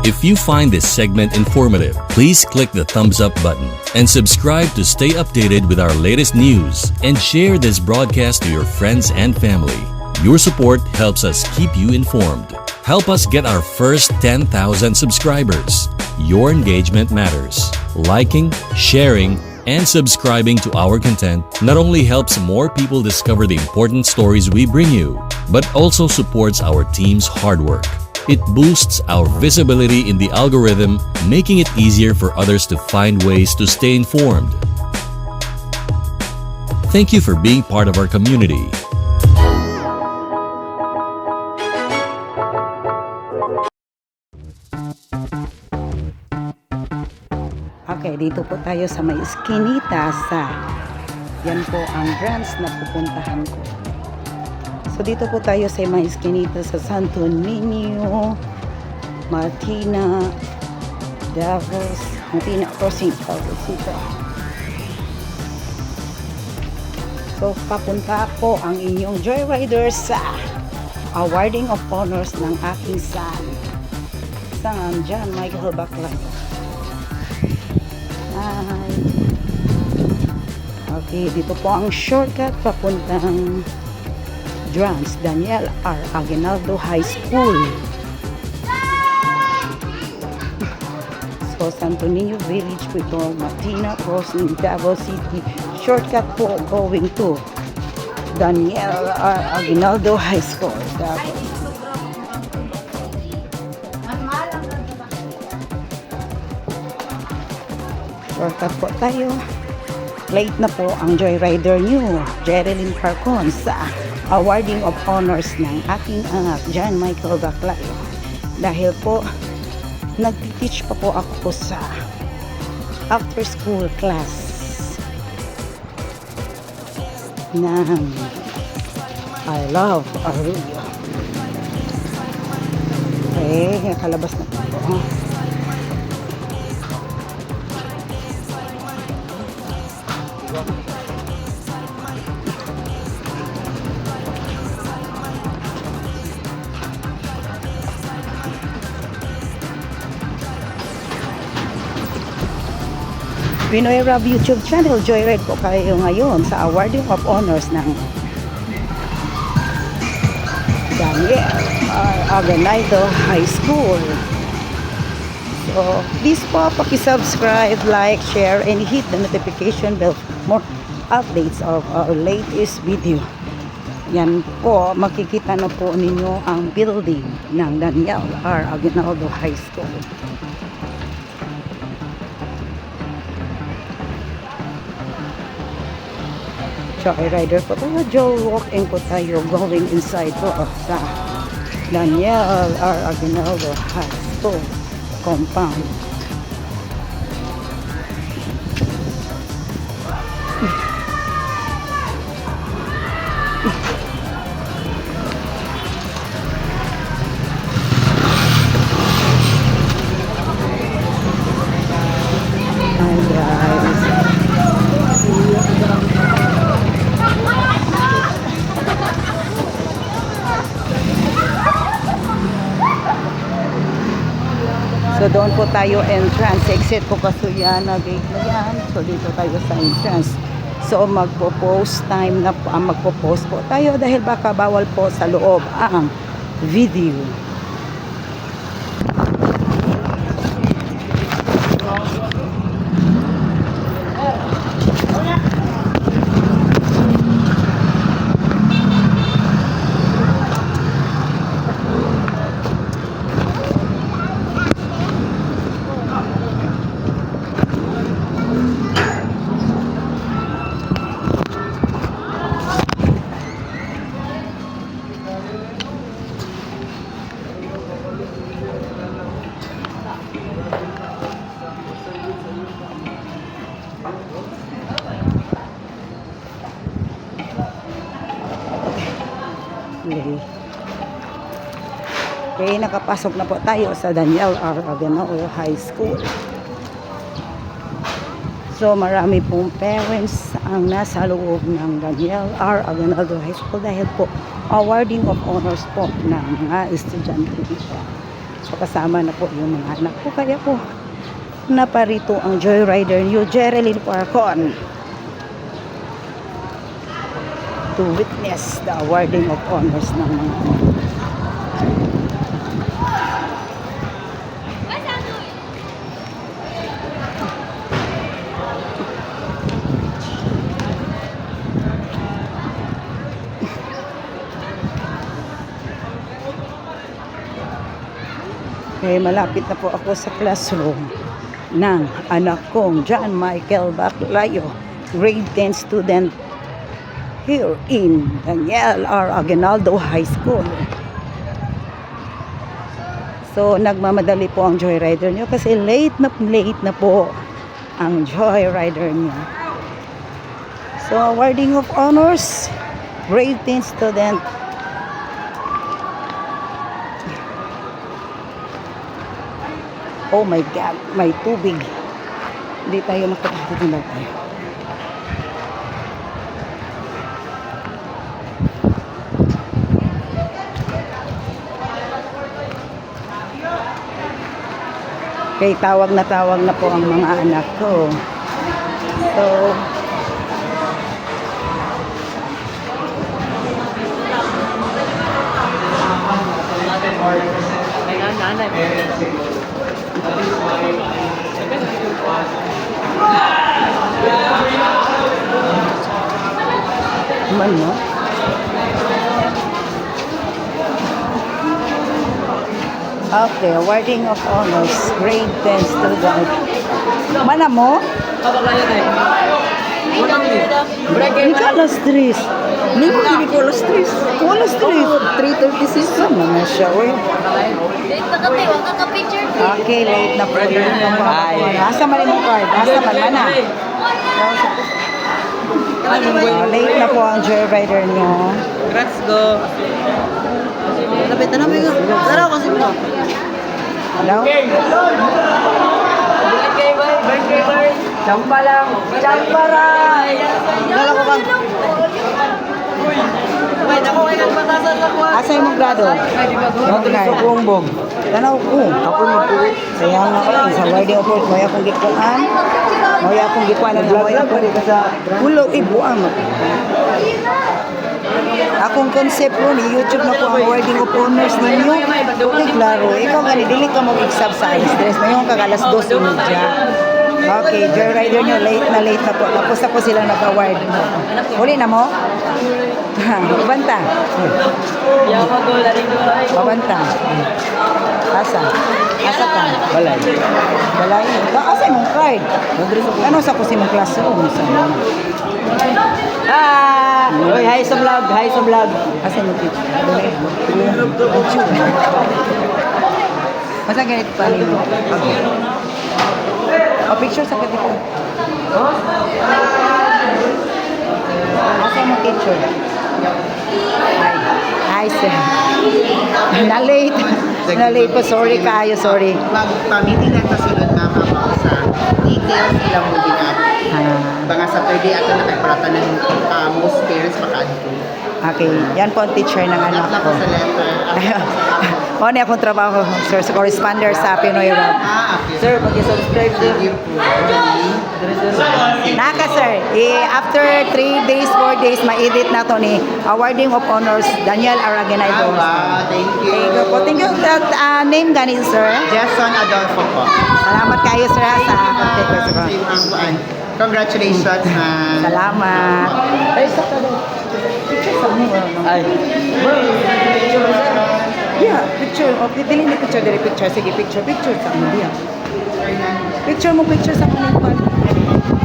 If you find this segment informative, please click the thumbs up button and subscribe to stay updated with our latest news, and share this broadcast to your friends and family. Your support helps us keep you informed. Help us get our first 10,000 subscribers. Your engagement matters. Liking, sharing, and subscribing to our content not only helps more people discover the important stories we bring you, but also supports our team's hard work. It boosts our visibility in the algorithm, making it easier for others to find ways to stay informed. Thank you for being part of our community. Okay, dito po tayo sa may Eskinita sa yan po ang branch na pupuntahan ko. So dito po tayo sa may Eskinita sa Santo Niño, Martina, Davos, Martina Crossing, Calvesita. So papunta po ang inyong joyrider sa awarding of honors ng aking son. Sang John Michael Baclan. Hi. Okay, dito po ang shortcut papuntang Drums Daniel R. Aguinaldo High School. So, Santo Niño Village po ito, Martina Crossing, Davao City. Shortcut po going to Daniel R. Aguinaldo High School, Davao. Shortcut po tayo. Late na po ang joyrider nyo, Jerilyn Parcon, sa awarding of honors ng aking anak, John Michael Baclan. Dahil po, nag-teach pa po ako sa after school class ng I Love Aruyo. Okay, nakalabas na po. Pinoy Rab YouTube channel, joyride po kayo ngayon sa awarding of honors ng Daniel R. Aguinaldo High School. So, please po, paki-subscribe, like, share, and hit the notification bell for more updates of our latest video. Yan po, makikita na po ninyo ang building ng Daniel R. Aguinaldo High School. Joyrider po tayo, Joe walking po tayo, going inside po sa Daniel R. Aguinaldo High School compound. Hi guys. So doon po tayo entrance, exit po Kasuyan na gate na yan. So dito tayo sa entrance. So magpo-post time na po, magpo-post po tayo dahil baka bawal po sa loob ang video. Okay, nakapasok na po tayo sa Daniel R. Aguinaldo High School. So marami pong parents ang nasa loob ng Daniel R. Aguinaldo High School dahil po awarding of honors po ng mga estudyante. So kasama na po yung mga anak ko. Kaya po naparito ang joyrider niyo, Jerilyn Parcon, to witness the awarding of honors ng mga Okay, malapit na po ako sa classroom ng anak kong John Michael Baclayo, grade 10 student here in Daniel R. Aguinaldo High School. So, nagmamadali po ang joyrider niyo kasi late na po ang joyrider niyo. So, awarding of honors, grade 10 student. Oh my God, may tubig. Hindi tayo nakapagtitinag tayo. Okay, tawag na po ang mga anak ko. So, man mo? Okay, awarding of honors, grade 10 student. Mana mo? Hindi ka alas 3. Hindi ko alas 3. Alas 3. 3:36 naman na siya, uy. Late na kami, wag ka ka-picture. Okay, late na po. Asa man yung card? Asa man mana? Late na po ang joyrider nyo. Let's go. Lapit na namin ko. Tara kasi mo. Hello? Birthday boy. Champa lang. Champaray. Dala ko bang? Wait, ako ay nagpatasan sa kuha. Asa yung grado? Sa Kumbog. Tanaw ko. Ako magpuwi. Sayang na ko. Sa awarding of honors, moya akong gikuan. Moya akong gikuan. Moya akong ulo ibuang. Akong concept po ni YouTube na po ang awarding of honors ninyo. Okay, klaro. Ikaw gani, dili ka mag-exam sa stress. Mayroon kag alas 2:30. Okay, joyrider nyo, late na po. Tapos sila nag-award. Huli na mo? Babanta. Babanta. Asa? Asa ka? Balay. Balay. Asa yung card? Ano sa kusi mong classroom? Oy, hi sa vlog, hi sa vlog. Asa yung picture? Masa ganito pa rin mo? Okay. O, picture sa kapito. Asa yung picture? Hi, sir. Na-late. Na-late po. Sorry kayo, sorry. Mag-meeting na kasunod mama mo sa details ilang moving up. Mga Saturday ato na kay parata ng most parents makaadto. Okay, yan po ang teacher ng anak Nak ko. sa letter. O, na akong trabaho, sir, sa corresponder sa Pinoy Rap. Okay. Sir, pag-subscribe sir. Thank you po. Naka, sir. After 3 days, 4 days, ma-edit na to ni Awarding of Honors, Daniel Aragonay. Wow, thank you. Thank you po. Thank you. Name ganito, sir. Jason Adolfo po. Salamat kayo, sir, sa pag-take Sa imang congratulations na. Salamat. Ay, sa picture sa mo. Ay. Yeah, picture. Okay, dili ni picture, dili picture. Sige, picture sa mo diya. Picture sa mo ni Juan.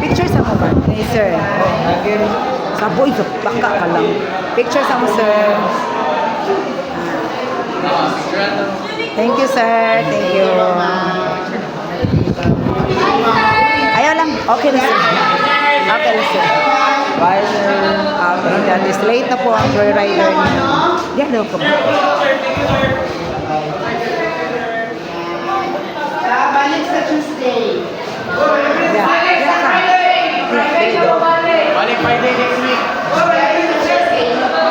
Picture sa mo ba? Ni sir. Sa boy, so baka ka lang. Picture sa mo, sir. Thank you, sir. Thank you. Ayaw lang. Okay na, sir. Okay na, sir. Bye sir. Okay, that is late na po ang joyrider niyo. Diyan daw ko ba? Balik sa Tuesday. Balik Friday next week.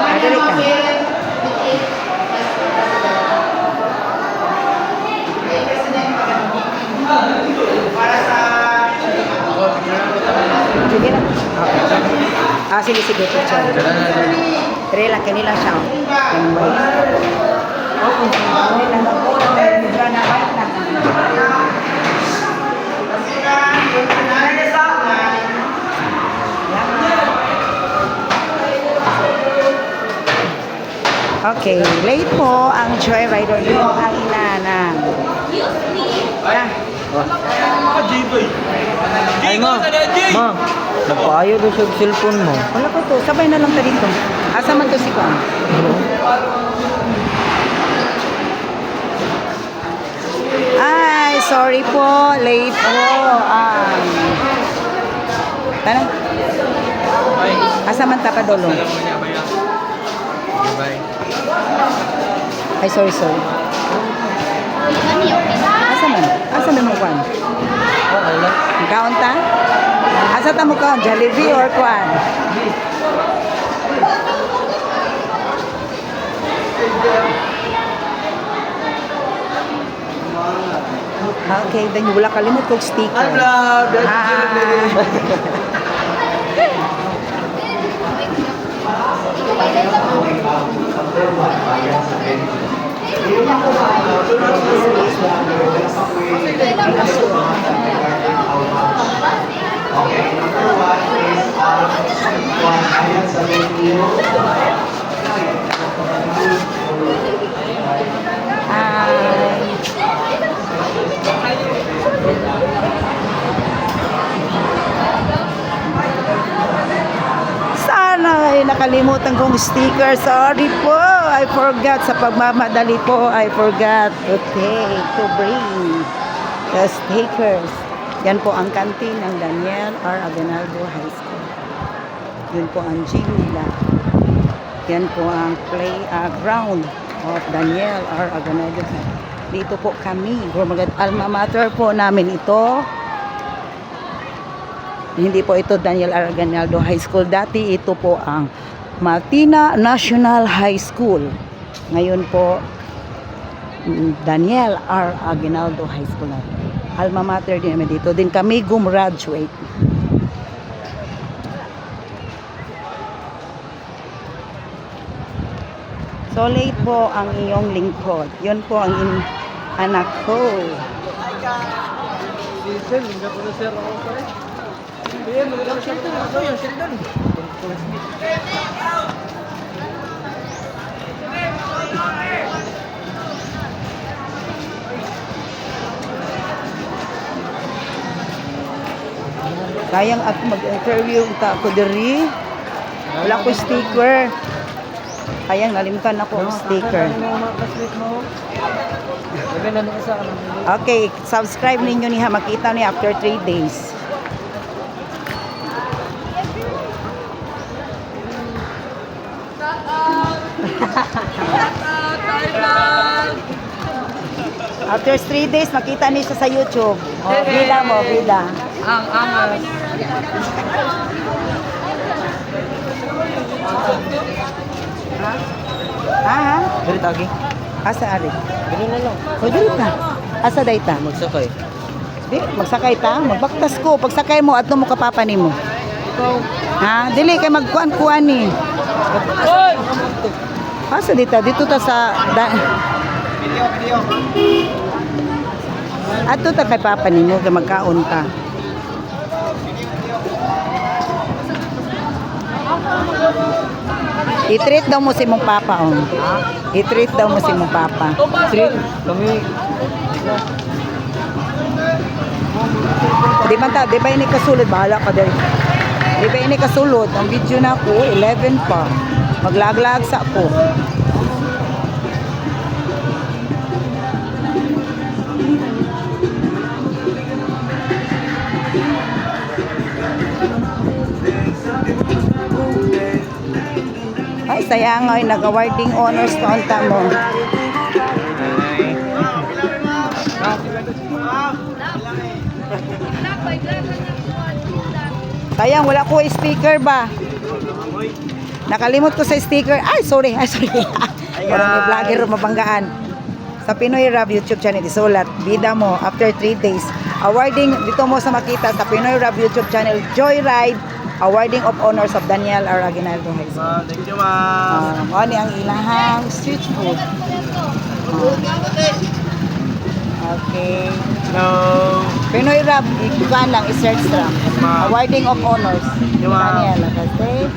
Adali ka. Sige lang. Okay. Sige, sige, picture. Try lang, kanila siya. Anyway. Okay, late po ang joyrider dito ang inanang. Ay, ma. Ma. Nagpaayo daw siya cellphone mo. Wala ko to, sabay na lang ta dito. Asa man to si Kwan? Ay, sorry po, late po. Tanong. Asa man ta padolo? Ay, sorry. Asa man mo Kwan? Kaon ta? Asa ta mo kaon? Jollibee or Kwan? Okay, then wala kalimot kong sticker. Sana ay nakalimutan kong sticker. Sorry po. I forgot. Sa pagmamadali po, I forgot to bring the stickers. Yan po ang kantin ng Daniel R. Aguinaldo High School. Yun po ang gym nila. Yan po ang playground of Daniel R. Aguinaldo High School. Dito po kami. Alma mater po namin ito. Hindi po ito Daniel R. Aguinaldo High School. Dati ito po ang Martina National High School. Ngayon po, Daniel R. Aguinaldo High School na. Alma mater din namin dito. Din kami gumraduate. So late po ang iyong lingkod. Yun po ang anak ko. Sayang at mag-interview ta ako diri. Wala ko sticker. Sayang nalimutan ako ang sticker. Okay, subscribe ninyo niya, makita niya after 3 days. After 3 days, makita niya siya sa YouTube. Oh, bida mo, bida. Ang angas. Ha? Diri tagi. Asa ari? Dili na lang. O, dili ka. Asa dayta? Magsakay. Di, magsakay ta. Magbaktas ko. Pagsakay mo, ato mo kapapa ni mo. Ha? Dili kay magkuan-kuan ni. Oy! Asa dito? Dito ta sa... Video. Ato ta kay papa ni mo, kay magkaon ta. I-treat daw mo si mong papa, oh. I-treat daw mo si mong papa. Treat kami. Di ba ta? Di ba ini kasulod? Bahala ka dahil. Di ba ini kasulod? Ang video na ko, 11 pa. Maglaglag sa ako. Ay, sayang ay nag-awarding honors na unta mo. Sayang, wala ko sticker ba? Nakalimot ko sa sticker. Ay, sorry. Parang may vlogger mabanggaan. Sa Pinoy Rap YouTube channel, isulat, bida mo, after 3 days. awarding dito mo sa makita sa Pinoy Rap YouTube channel Joyride, awarding of honors of Daniel R. Aguinaldo High School. Thank you, ma'am. Mao ni ang ilahang street food. Okay. Hello. Pinoy Rap, ikuan lang, i-search lang. Ma'am. Awarding of honors. Yo, ma'am. Daniel, okay?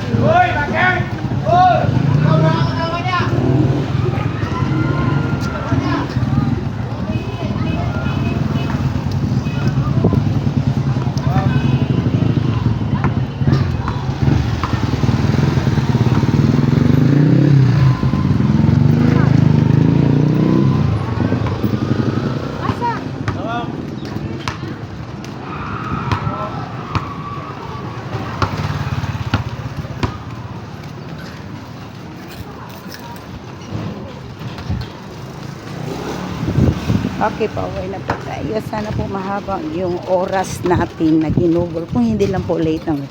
Okay pa, okay na po tayo. Sana po mahaba yung oras natin na ginugol. Kung hindi lang po late lang.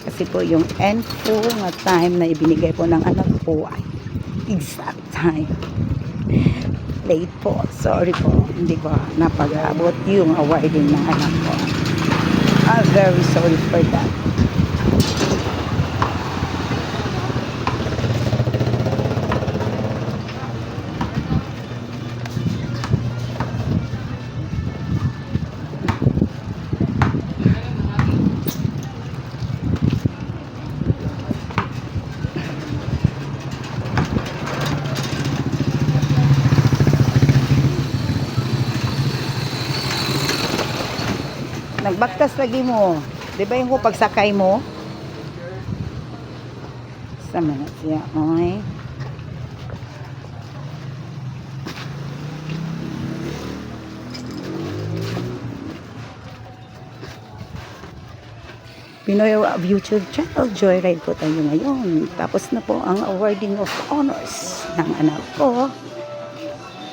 Kasi po yung end po nga time na ibinigay po ng anak po ay exact time. Late po. Sorry po. Hindi ko napag-abot yung awarding ng anak ko. I'm very sorry for that. Nagbaktas lagi mo. Di ba yung pagsakay mo? Sama na siya. Okay. Pinoy Rap YouTube channel. Joyride po tayo ngayon. Tapos na po ang awarding of honors ng anak ko.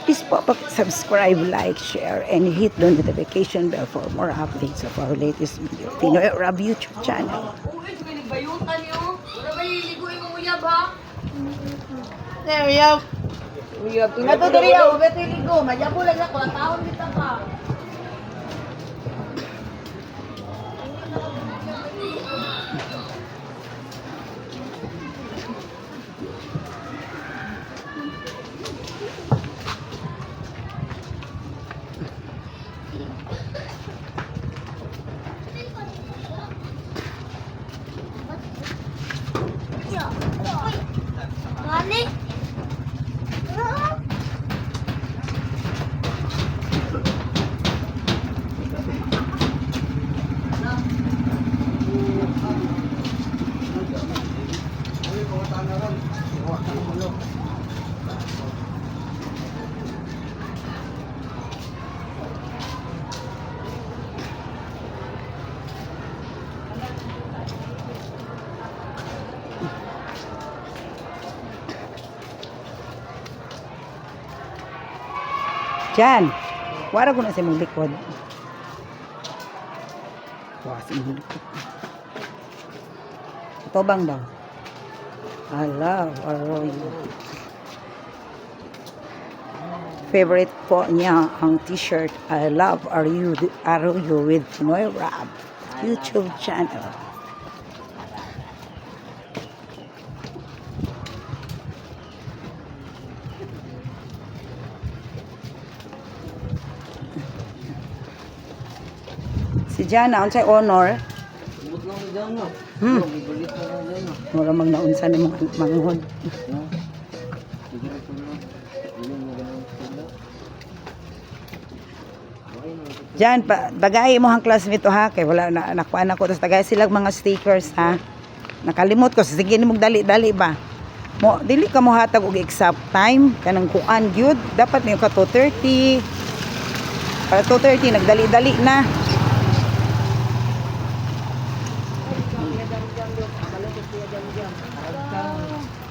Please po subscribe, like, share, and hit the notification bell for more updates of our latest video. Pinoy Rap YouTube channel. Bayutan niyo. Wala ba liliguin mo uyab ha? There, uyab. Uyab. Ito diri ya, ugat ligo. Majabo lang ako. Taon kita pa. Mali. Diyan. Wala ko na sa mong likod. Wala sa mong likod. Ito bang daw? I love Arroyo. Favorite po niya ang t-shirt I love Arroyo with Pinoy Rap YouTube channel. Si Jana, ang say honor. Mura magnaunsa ni mga manghod. Jan, bagay mo ang classmate to ha, kay wala na nakuan ako, tapos tagay silang mga stickers ha. Nakalimot ko, sige ni mong dali-dali ba? Mo, dili ka mo hatag og exact time, kanang kuan gyud, dapat niyo ka 2:30. Para 2:30 nagdali-dali na.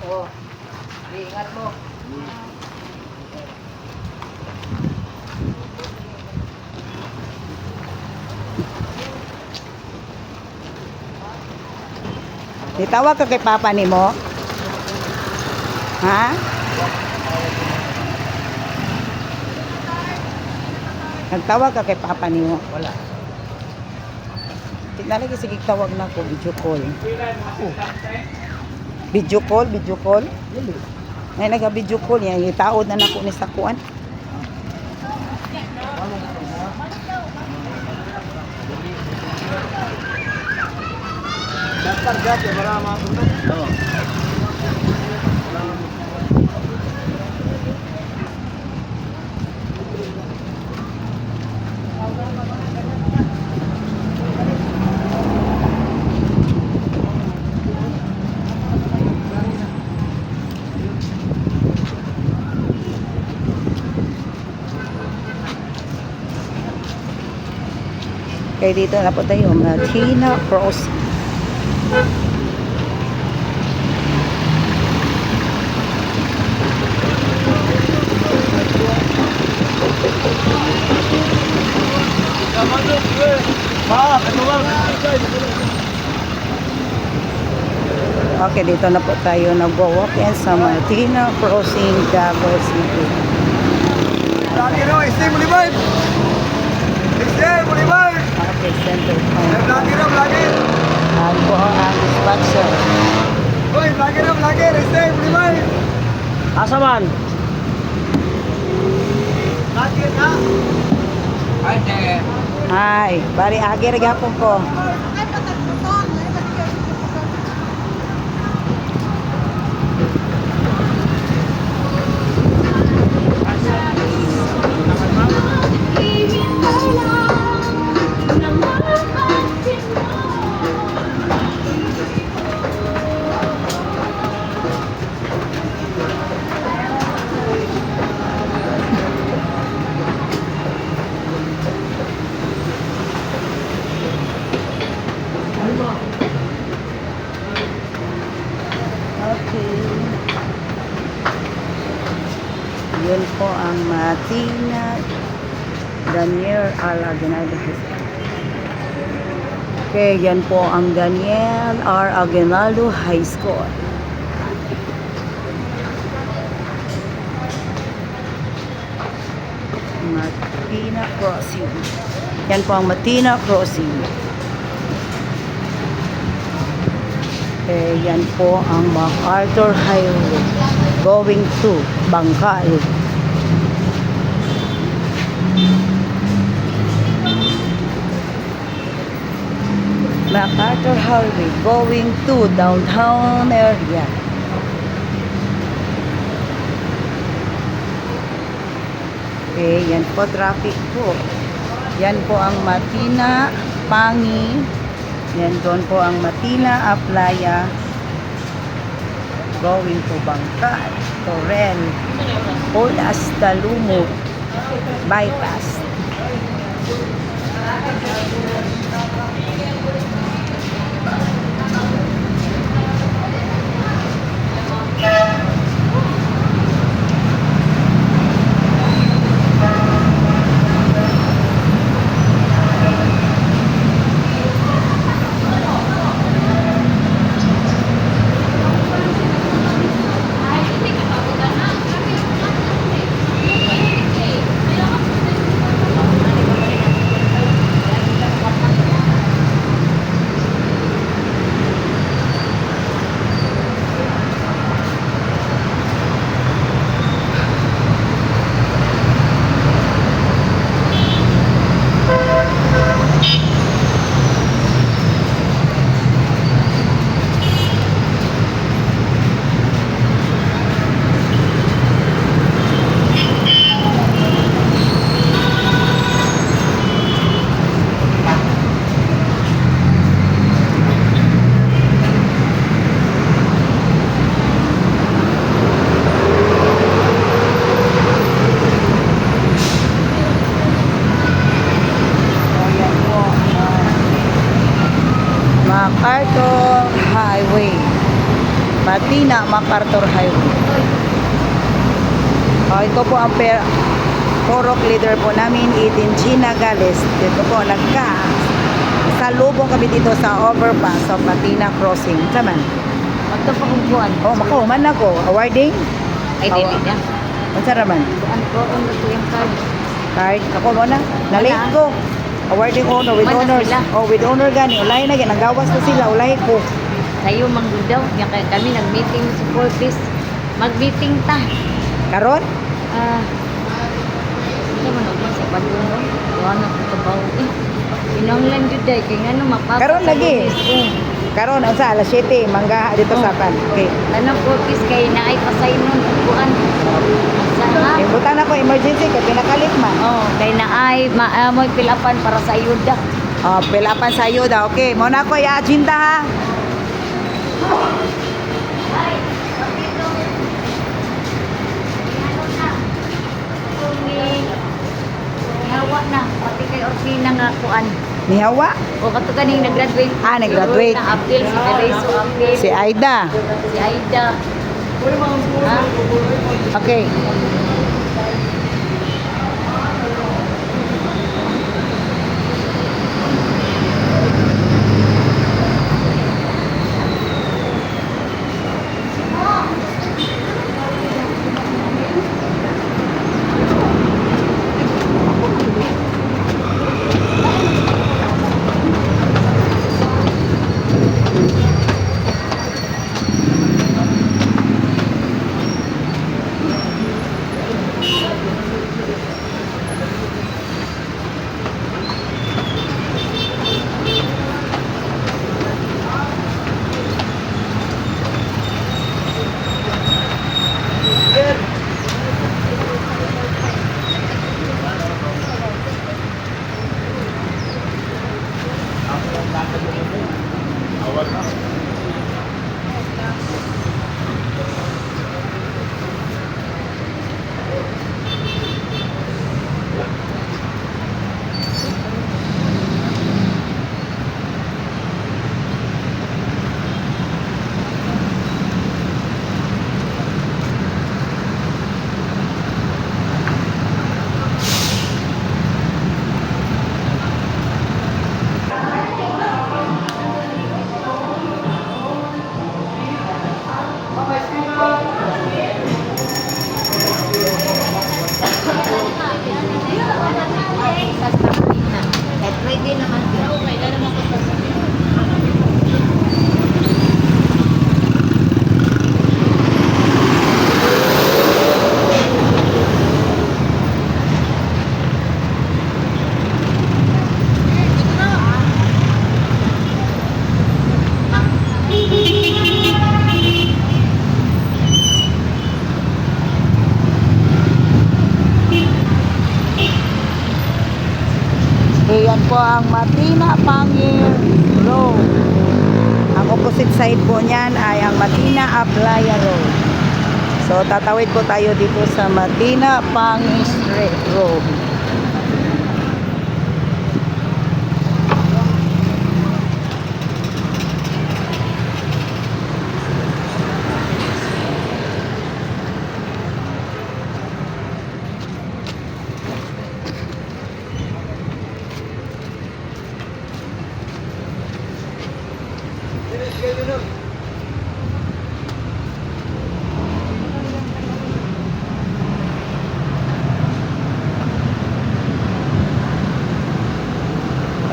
Oh, ingat mo. Ditawag ka kay papa nimo? Ha? Nagtawag ka kay papa nimo? Wala. Nalagi sige tawag na ko video call. Video call, video call. May naga video call niya, itaod na nako ni sakuan. Kaya dito na po tayo, Martina Cross. Okay, dito na po tayo nag-walk-in sa Martina Crossing, Davao City. Lagi no, istay mo liban! Istay mo liban! Okay, center point. Lagi no, lagi! Yan po ang dispatcher. Uy, lagi no, lagi! Istay mo liban! Asa man? Lagi na! Ay, te! Hi, bari agir gapon ko. Okay. Yun po ang Martina Daniel R. Aguinaldo. Okay, yan po ang Daniel R. Aguinaldo High School. Martina Crossing. Yan po ang Martina Crossing. Yan po ang MacArthur Highway going to Bangkal. MacArthur Highway going to downtown area. Yan po traffic po. Yan po ang Martina Pangi. Yan doon po ang Martina Aplaya going to Bangkal, Torrel, Olas, Talumog, bypass. MacArthur Highway. Martina MacArthur Highway. Ito po ang Porok leader po namin, Eden Gina Gales. Dito po, salubong kami dito sa overpass of Martina Crossing. Saman? Magtapakungkuan. Oh, makuman ako. Awarding? Ay, dili niya. Masaraman? Ano ko, ang gusto yung card. Card? Ako mo na. Nalate ko. Awarding honor with Manas honors. sila. Oh, with honor gani. Ulay na ginagawas na sila, ulay ko. Kayo manggudaw. Nga kami nag-meeting sa Fortis. Mag-meeting ta. Karon? Ito man ako sa Paduro. Doon ako kabaw eh. Pinanglan jud day kay ngano mapapa. Karon lagi. Karon ang sa alas 7 mangga dito sa kan. Okay. Tanang Fortis kay naay pasay nun kuan. Sa Imbutan ako emergency kay pinakalit man. oh, kay naay maamoy pilapan para sa ayuda. Oh, pilapan sa iyo daw. Okay, mo na ko i-agenda ha. Hawa na, pati kay Orsina nga kuan. Nihawa O kato kaning nag-graduate. nag-graduate. Na appeal si Tereso appeal. si Aida. Si Aida. Ha? Okay. At pwede naman din. Ayan po ang Matina Pangir Road. Ang opposite side po niyan ay ang Matina Aplaya Road. So tatawid po tayo dito sa Matina Pangir Street Road.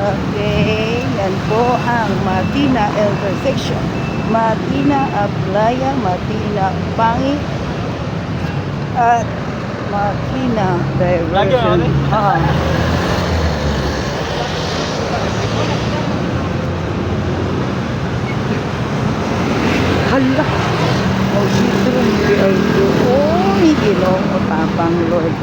Okay, yan po ang Matina intersection. Matina Aplaya, Matina Pangi, at Matina Diversion. Hala! Oh, dito hindi ay doon. Ginoo, tapang Lord.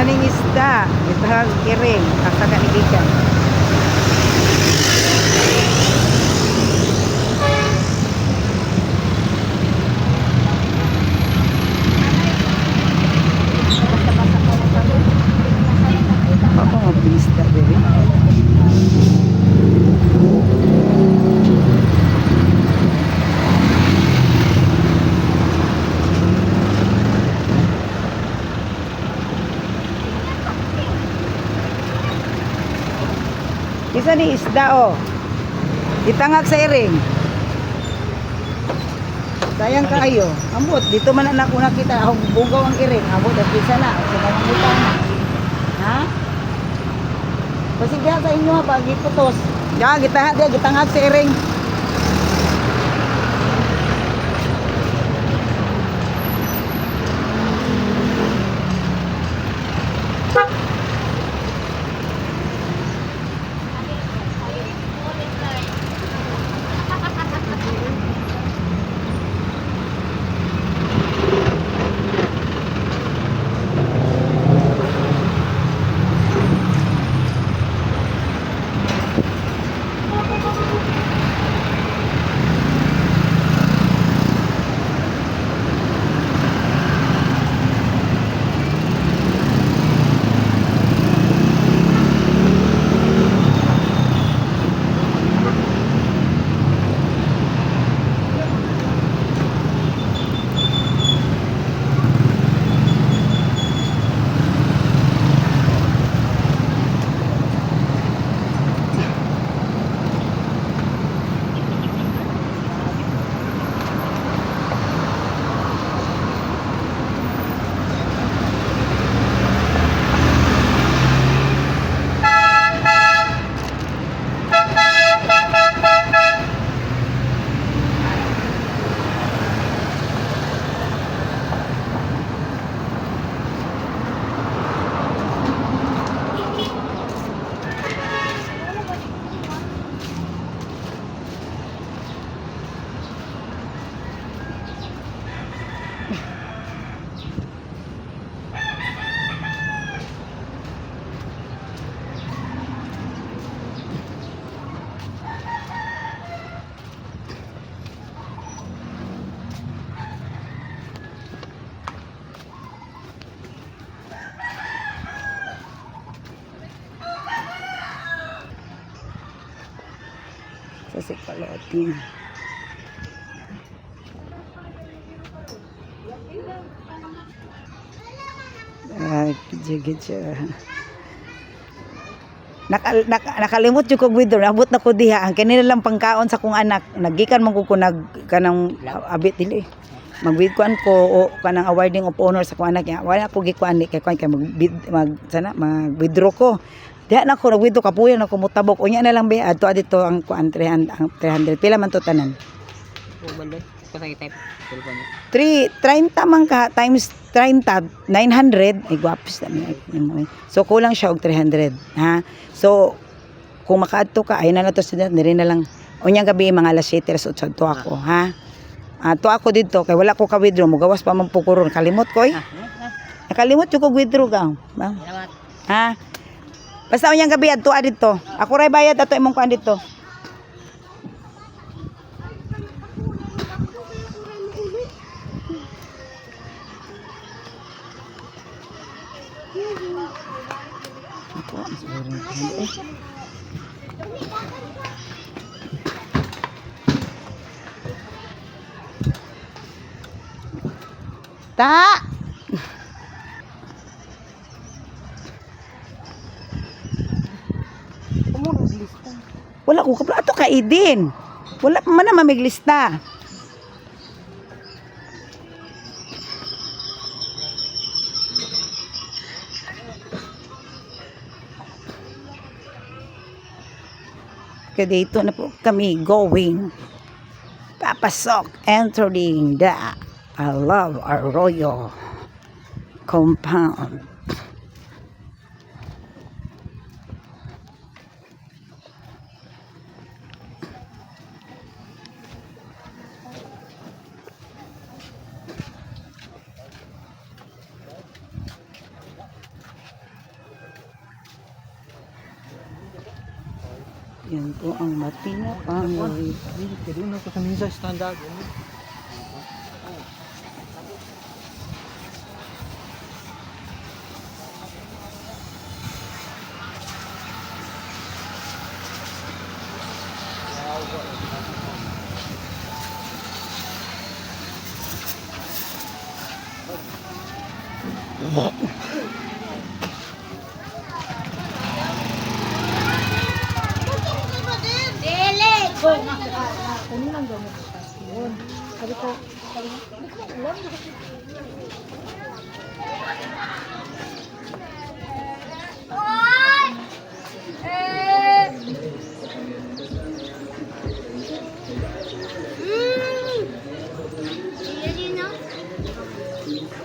Kaning isda, itahag kiring, asa ka nigikan. Ako nga isda, baby. Isa ni isda oh. Itangag sa iring. Sayang kaayo. Ambot, dito man anak ko nakita ako bugaw ang iring. Ambot, at isa na. Sinangutan na. Ha? Pasigya sa inyo ha, pag iputos. Diyan, gitangag sa iring. Sa sikalotin. Gidya. Nakalimot yung kog widro, nabot na ko diha ang kanila lang pangkaon sa kong anak, nagikan man ko kanang abit dili. Magwid kuan ko o kanang awarding of honor sa kong anak niya. Wala ko gikuan ni kay kuan kay mag-withdraw ko. Diha na ko nag-withdraw kapuyan ako mutabok. Unya na lang ba adto adto ang kuan 300 pila man to tanan. Baloy. 30 man ka times 30 900 ay gwapos na. So kulang siya og 300 ha. So kung makaadto ka ay na to student diri na lang unyang gabi mga alas 7 ras 8 to ako ha. To ako dito kay wala ko ka withdraw mo gawas pa man pukuron kalimot ko eh. Nakalimot yung ko withdraw ka. Ha? Basta unyang gabi adto dito. Ako ray bayad ato imong kuan dito. Ta. Wala ko kapla ato ka idin. Wala pa man na mamiglista. Kaya dito na po kami going. Papasok, entering the I Love Arroyo compound. Yan po ang Matina family. Hindi na ko sa minsan standard.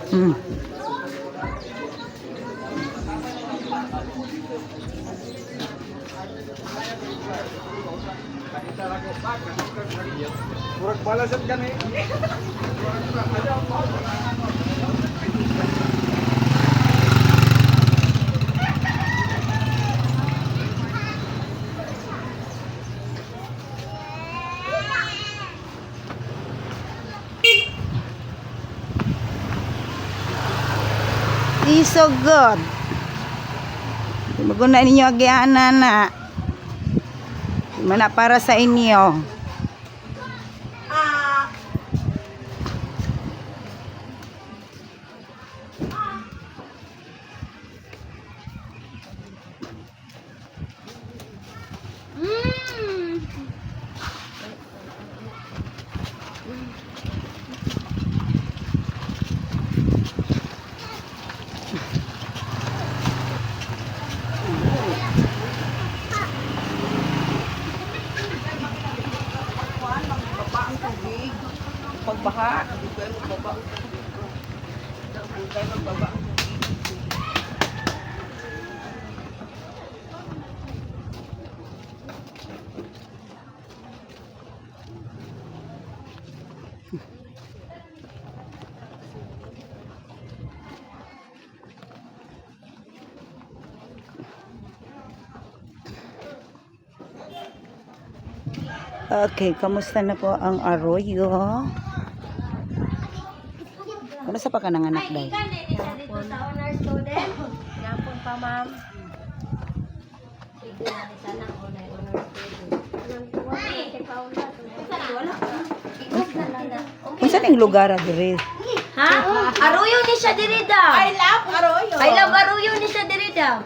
Mm. It's so good. Maguna ninyo agiana na. Mana para sa inyo. Pagbaha, hindi kayo magbaba. Hindi kayo magbaba. Okay, kamusta na po ang Arroyo? Ano sa pa ka nanganak dahil? Yapon sa honor student. Yapon pa, ma'am. Sige na isa ng honor student. Anong tuwa? Kay Paula. Wala ka. Ikot na lang na. Kung saan yung lugar dire? Ha? Arroyo ni siya dirida. I love Arroyo. I love Arroyo ni siya dirida.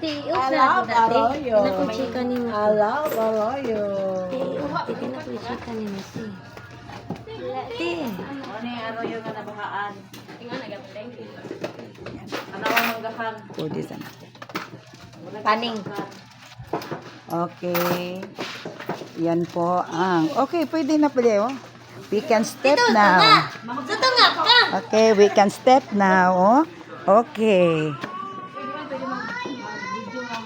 Tiok na Arroyo. Nakuchika ni mo. I love Arroyo. Titi na kuchika ni mo si. Ti. Ano yung Arroyo nga nabahaan? Ano ang manggahan? Pwede sana. Paning. Okay. Yan po ang... Okay, pwede na pwede, oh. We can step now. Tutungak ka. Okay, we can step now, oh. Okay.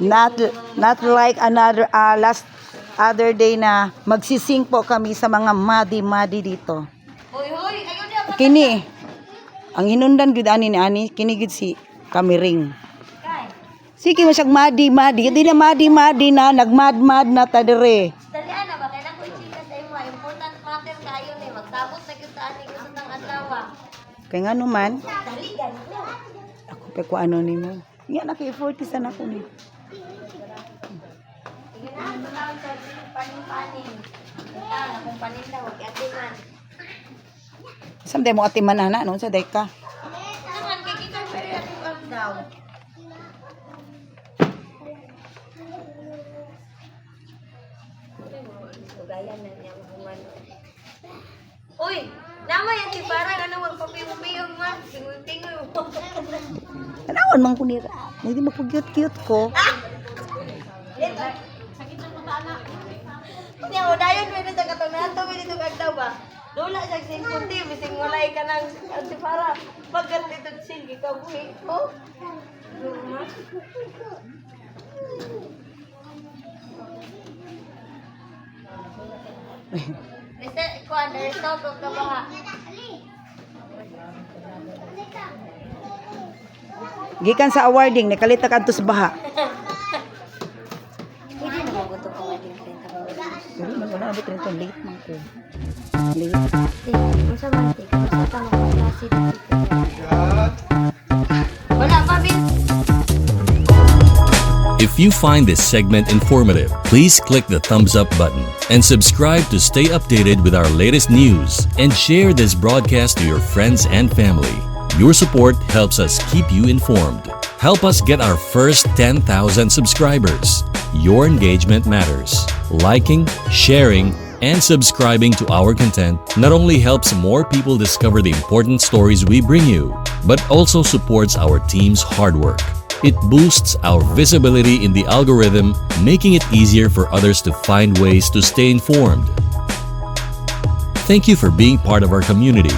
Not like another other day na magsising po kami sa mga madi dito. Hoy, ayun na. Kini. Ang hinundan gud ani ni ani kini gud si Kamiring. Kay. Sige masyag madi. Di na madi na nagmad na ta dire. Dalian na ba kay nako chika sa imo. Important matter kayo ni magtabot na gyud sa ani ko sa tang adlaw. Kay ngano man Dali gani. ako pa ko ano nimo. Nga na kay 40 sana ko ni. Sige na tawag sa paning. Tawag akong paninda wag atiman. Samday mo atiman ana no sa day ka. Naman kay kita pero atong daw. Ugayan na niya man. Uy, nama yan si parang ano magpapiyong-piyong man. Tingoy-tingoy mo. Anawan man ko ni. Hindi mo cute ko. Sakit ng mata na. Kaya mo dayon mo dito katong nato mo dito kagdaw ba? Lola siya simpunti, bising walay ka ng si para pagkat dito silgi ka buhi. Oh. Luma. Reset ko understand ko ka ba? Gikan sa awarding nakalita kadto sa baha. Hindi na mo gusto ko awarding. rin to. Late man ko. Late. Masa mantik, masa tama ko klase dito. Wala pa, Bin. If you find this segment informative, please click the thumbs up button and subscribe to stay updated with our latest news and share this broadcast to your friends and family. Your support helps us keep you informed. Help us get our first 10,000 subscribers. Your engagement matters. Liking, sharing, and subscribing to our content not only helps more people discover the important stories we bring you, but also supports our team's hard work. It boosts our visibility in the algorithm, making it easier for others to find ways to stay informed. Thank you for being part of our community.